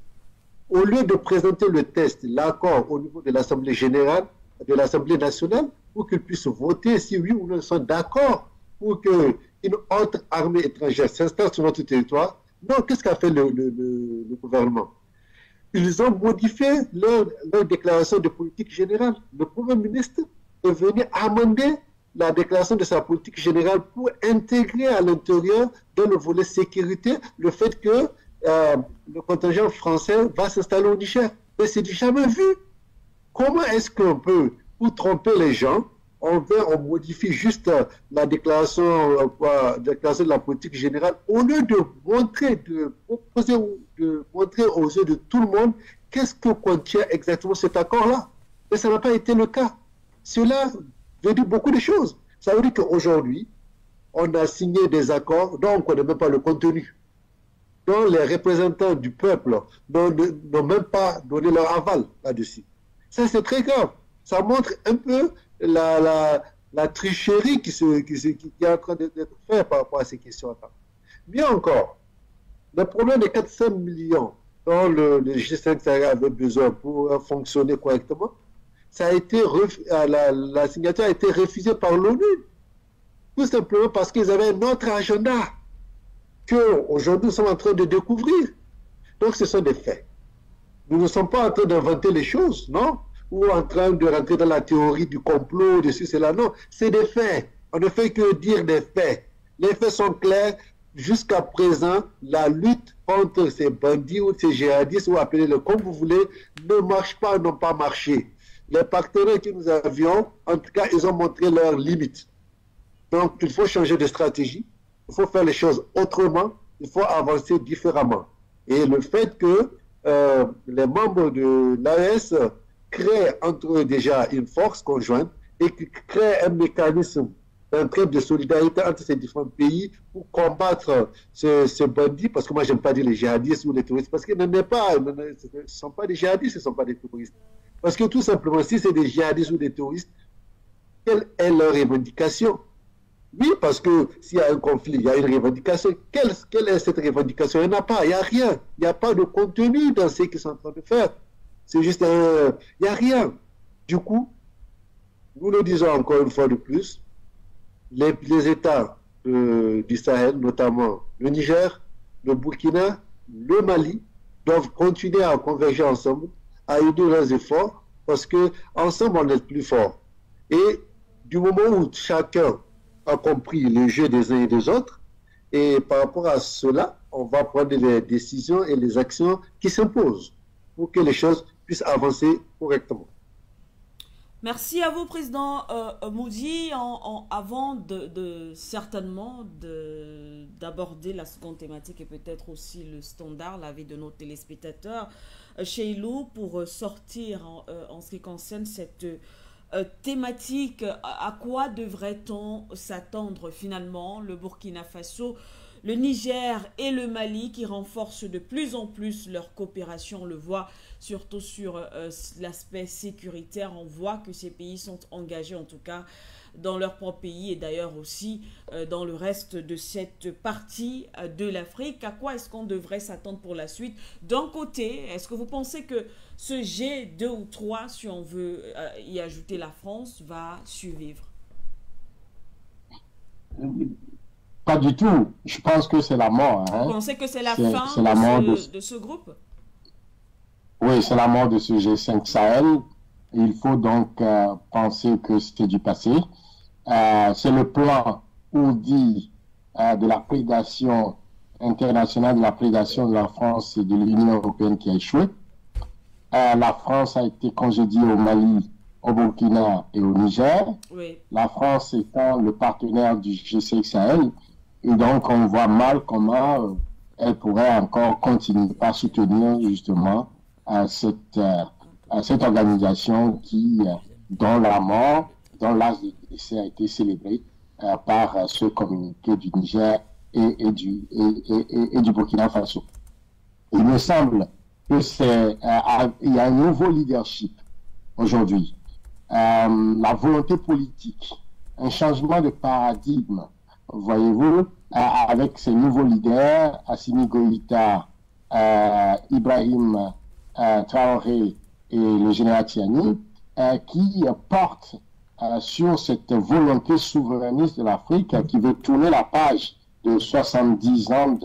Au lieu de présenter le test, l'accord au niveau de l'Assemblée générale, de l'Assemblée nationale, pour qu'ils puissent voter si oui ou non ils sont d'accord pour qu'une autre armée étrangère s'installe sur notre territoire, non, qu'est-ce qu'a fait le gouvernement? Ils ont modifié leur déclaration de politique générale. Le Premier ministre est venu amender la déclaration de sa politique générale pour intégrer à l'intérieur, dans le volet sécurité, le fait que le contingent français va s'installer au Niger. Mais c'est du jamais vu. Comment est-ce qu'on peut, pour tromper les gens, on modifie juste la déclaration de la politique générale au lieu de montrer, montrer aux yeux de tout le monde qu'est-ce que contient exactement cet accord-là. Mais ça n'a pas été le cas. Cela veut dire beaucoup de choses. Ça veut dire qu'aujourd'hui, on a signé des accords dont on ne connaît même pas le contenu, dont les représentants du peuple n'ont même pas donné leur aval là-dessus. Ça, c'est très grave. Ça montre un peu la tricherie qui est en train d'être faite par rapport à ces questions-là. Mieux encore, le problème des 400 millions dont le G5 avait besoin pour fonctionner correctement, ça a été la signature a été refusée par l'ONU, tout simplement parce qu'ils avaient un autre agenda qu'aujourd'hui nous sommes en train de découvrir. Donc ce sont des faits. Nous ne sommes pas en train d'inventer les choses, non? Ou en train de rentrer dans la théorie du complot, de ceci, cela. Non, c'est des faits. On ne fait que dire des faits. Les faits sont clairs. Jusqu'à présent, la lutte contre ces bandits ou ces djihadistes, ou appelez-le comme vous voulez, ne marche pas, n'ont pas marché. Les partenaires que nous avions, en tout cas, ils ont montré leurs limites. Donc, il faut changer de stratégie, il faut faire les choses autrement, il faut avancer différemment. Et le fait que les membres de l'AES créent entre eux déjà une force conjointe et qui créent un mécanisme d'entraide de solidarité entre ces différents pays pour combattre ces bandits, parce que moi, je n'aime pas dire les djihadistes ou les terroristes, parce qu'ils ce ne sont pas des djihadistes, ce ne sont pas des terroristes. Parce que tout simplement, si c'est des djihadistes ou des terroristes, quelle est leur revendication? Oui, parce que s'il y a un conflit, il y a une revendication. Quelle est cette revendication? Il n'y en a pas, il n'y a rien. Il n'y a pas de contenu dans ce qu'ils sont en train de faire. C'est juste il n'y a rien. Du coup, nous le disons encore une fois de plus, les États du Sahel, notamment le Niger, le Burkina, le Mali, doivent continuer à converger ensemble, à aider leurs efforts, parce qu'ensemble, on est plus fort. Et du moment où chacun a compris le jeu des uns et des autres, et par rapport à cela, on va prendre les décisions et les actions qui s'imposent pour que les choses puissent avancer correctement. Merci à vous, Président Moudi. Avant certainement d'aborder la seconde thématique et peut-être aussi le standard, l'avis de nos téléspectateurs, Cheilou, pour sortir en ce qui concerne cette thématique, à quoi devrait-on s'attendre finalement? Le Burkina Faso, le Niger et le Mali qui renforcent de plus en plus leur coopération, on le voit surtout sur l'aspect sécuritaire. On voit que ces pays sont engagés en tout cas dans leur propre pays et d'ailleurs aussi dans le reste de cette partie de l'Afrique. À quoi est-ce qu'on devrait s'attendre pour la suite? D'un côté, est-ce que vous pensez que ce G2 ou 3, si on veut y ajouter la France, va survivre? Pas du tout. Je pense que c'est la mort. Hein. Vous pensez que c'est la fin de ce groupe? Oui, c'est la mort de ce G5 Sahel. Il faut donc penser que c'était du passé. C'est le plan oudi de la prédation internationale, de la prédation de la France et de l'Union européenne qui a échoué. La France a été congédiée au Mali, au Burkina et au Niger. Oui. La France étant le partenaire du G5 Sahel. Et donc, on voit mal comment elle pourrait encore continuer à soutenir justement cette organisation dont la mort, dont l'âge de décès a été célébré par ce communiqué du Niger et du Burkina Faso. Il me semble que il y a un nouveau leadership aujourd'hui, la volonté politique, un changement de paradigme. Voyez-vous, avec ces nouveaux leaders, Assimi Goïta, Ibrahim Traoré et le général Tiani, qui portent sur cette volonté souverainiste de l'Afrique qui veut tourner la page de 70 ans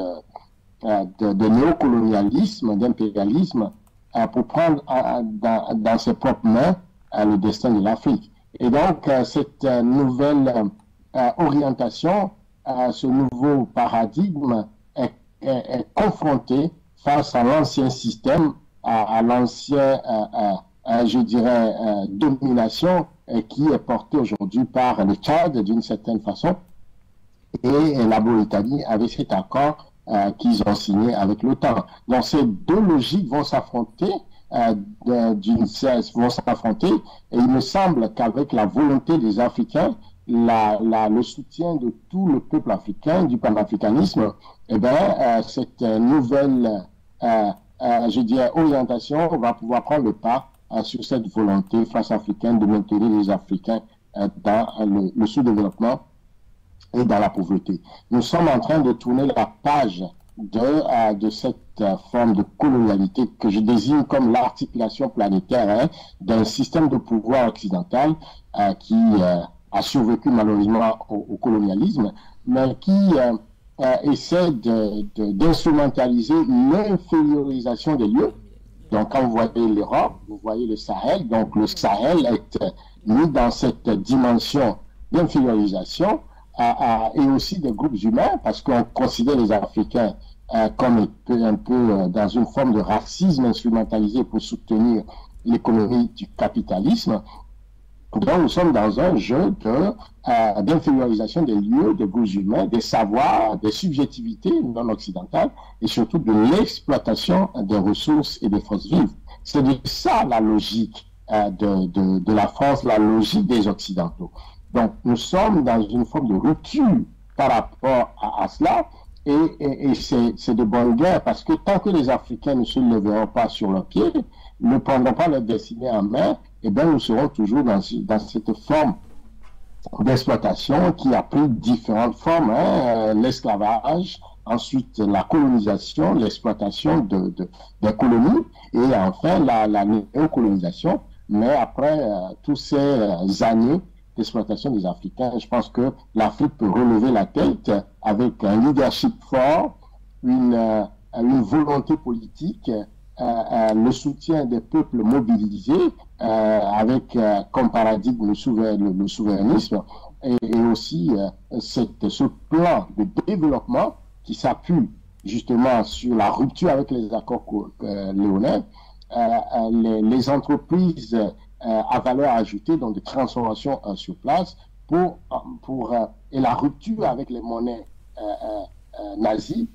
de néocolonialisme, d'impérialisme, pour prendre dans ses propres mains le destin de l'Afrique. Et donc, cette nouvelle orientation, ce nouveau paradigme est confronté face à l'ancien système, à l'ancien, je dirais, domination qui est portée aujourd'hui par le Tchad d'une certaine façon et la Mauritanie avec cet accord qu'ils ont signé avec l'OTAN. Donc ces deux logiques vont s'affronter, et il me semble qu'avec la volonté des Africains, le soutien de tout le peuple africain, du panafricanisme, eh bien, cette nouvelle, je dirais, orientation va pouvoir prendre le pas sur cette volonté face africaine de maintenir les Africains dans le sous-développement et dans la pauvreté. Nous sommes en train de tourner la page de cette forme de colonialité que je désigne comme l'articulation planétaire d'un système de pouvoir occidental qui a survécu malheureusement au colonialisme, mais qui essaie d'instrumentaliser l'infériorisation des lieux. Donc, quand vous voyez l'Europe, vous voyez le Sahel. Donc, le Sahel est mis dans cette dimension d'infériorisation et aussi des groupes humains, parce qu'on considère les Africains comme un peu dans une forme de racisme instrumentalisé pour soutenir l'économie du capitalisme. Donc, nous sommes dans un jeu d'infériorisation des lieux, des goûts humains, des savoirs, des subjectivités non occidentales et surtout de l'exploitation des ressources et des forces vives. C'est de ça la logique de la France, la logique des Occidentaux. Donc, nous sommes dans une forme de rupture par rapport à cela et c'est de bonne guerre parce que tant que les Africains ne se leveront pas sur leurs pieds, ne prendront pas leur destinée en main, eh bien, nous serons toujours dans cette forme d'exploitation qui a pris différentes formes, l'esclavage, ensuite la colonisation, l'exploitation des colonies, et enfin la néocolonisation. Mais après toutes ces années d'exploitation des Africains, je pense que l'Afrique peut relever la tête avec un leadership fort, une volonté politique, le soutien des peuples mobilisés avec comme paradigme le souverainisme et aussi ce plan de développement qui s'appuie justement sur la rupture avec les accords léonins, les entreprises à valeur ajoutée, donc de transformation sur place et la rupture avec les monnaies nazies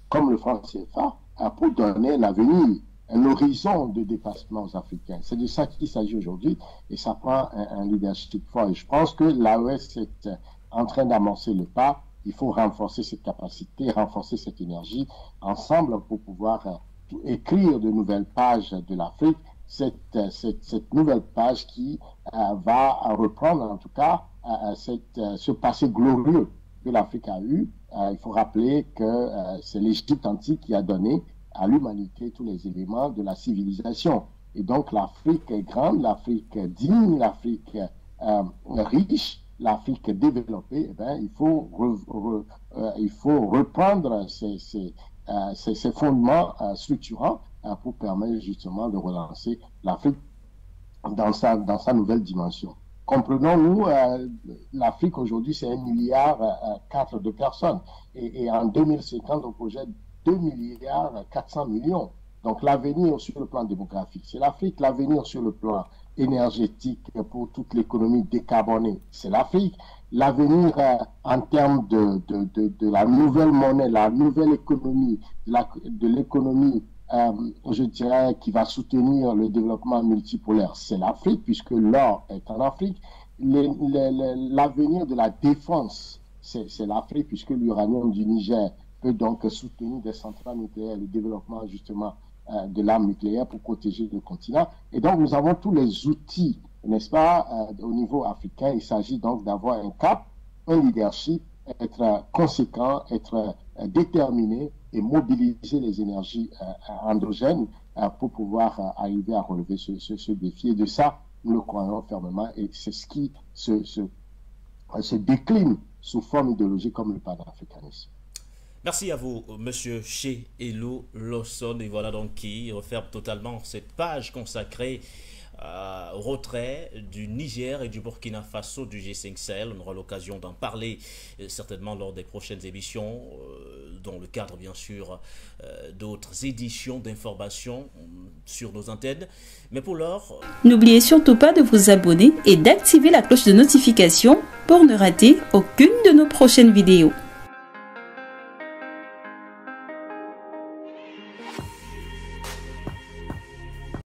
comme le franc CFA pour donner un avenir, un horizon de dépassement aux Africains. C'est de ça qu'il s'agit aujourd'hui et ça prend un leadership fort. Et je pense que l'AES est en train d'amorcer le pas. Il faut renforcer cette capacité, renforcer cette énergie ensemble pour pouvoir écrire de nouvelles pages de l'Afrique. Cette nouvelle page qui va reprendre en tout cas ce passé glorieux que l'Afrique a eu. Il faut rappeler que c'est l'Égypte antique qui a donné à l'humanité tous les éléments de la civilisation. Et donc l'Afrique est grande, l'Afrique digne, l'Afrique riche, l'Afrique développée. Eh bien, il faut reprendre ces fondements structurants pour permettre justement de relancer l'Afrique dans sa nouvelle dimension. Comprenons-nous, l'Afrique aujourd'hui, c'est 1,4 milliard de personnes. Et en 2050, on projette 2,4 milliards. Donc l'avenir sur le plan démographique, c'est l'Afrique. L'avenir sur le plan énergétique pour toute l'économie décarbonée, c'est l'Afrique. L'avenir en termes de la nouvelle monnaie, la nouvelle économie, de l'économie, je dirais, qui va soutenir le développement multipolaire, c'est l'Afrique, puisque l'or est en Afrique. L'avenir de la défense, c'est l'Afrique, puisque l'uranium du Niger peut donc soutenir des centrales nucléaires, le développement justement de l'arme nucléaire pour protéger le continent. Et donc nous avons tous les outils, n'est-ce pas, au niveau africain. Il s'agit donc d'avoir un cap, un leadership, être conséquent, être déterminé et mobiliser les énergies endogènes pour pouvoir arriver à relever ce défi. Et de ça, nous le croyons fermement et c'est ce qui se décline sous forme idéologique comme le panafricanisme. Merci à vous, Monsieur Che Elo Lawson. Et voilà donc qui referme totalement cette page consacrée au retrait du Niger et du Burkina Faso du G5 Sahel. On aura l'occasion d'en parler certainement lors des prochaines émissions, dans le cadre bien sûr d'autres éditions d'informations sur nos antennes. Mais pour l'heure... N'oubliez surtout pas de vous abonner et d'activer la cloche de notification pour ne rater aucune de nos prochaines vidéos.